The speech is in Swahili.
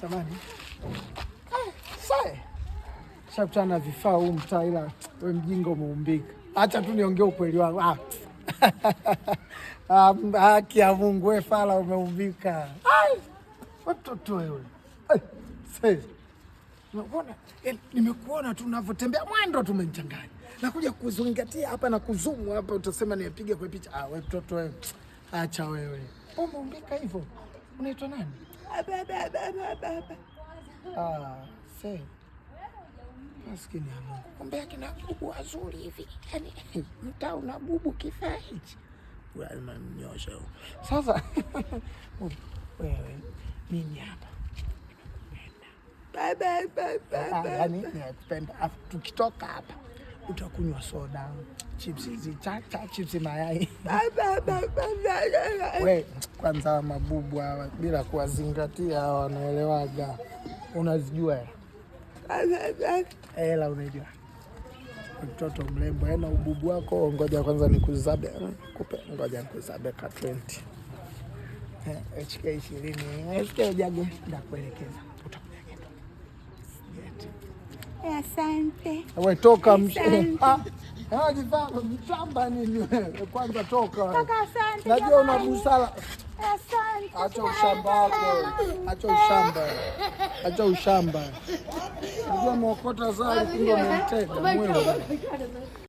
Samani. Sasa. Shakutana vifaa huu mtaa, ila wewe mjinga umeumbika. Acha tu niongee ukweli wangu. Haki ya Mungu, wewe fala umeumbika. Watoto wewe. Sasa. Unaona? Nimekuona tu unavyotembea mwendo tumenichanganya. Nakuja kuzungatia hapa na kuzumu hapa, utasema nipiga kwa picha. Wewe mtoto wewe. Acha wewe. Umeumbika hivyo. Unaitwa nani? Sasa. Maskini ya Mungu. Kumbe akina bubu wazuri hivi. Yaani mtaa una bubu kifaa hichi. Wewe unanyosha. Sasa wewe mimi hapa. Bye. Yaani nakupenda. Tukitoka hapa utakunywa soda, chips hizi chacha, chips mayai. Wewe kwanza mabubu hawa bila kuwazingatia wanaelewaga. Unazijua hela unajua. Mtoto mrembo ana ububu wako, ngoja kwanza nikuzabe. Ngoja nikuzabe ka 20. HK 20. HK jage ndakuelekeza. Asante. Wewe toka mshamba nini wewe? Kwanza toka. Toka, asante. Najua una busara. Asante. Acha ushamba wako. Acha ushamba. Unajua mwokota zao kumbe umetega mwili.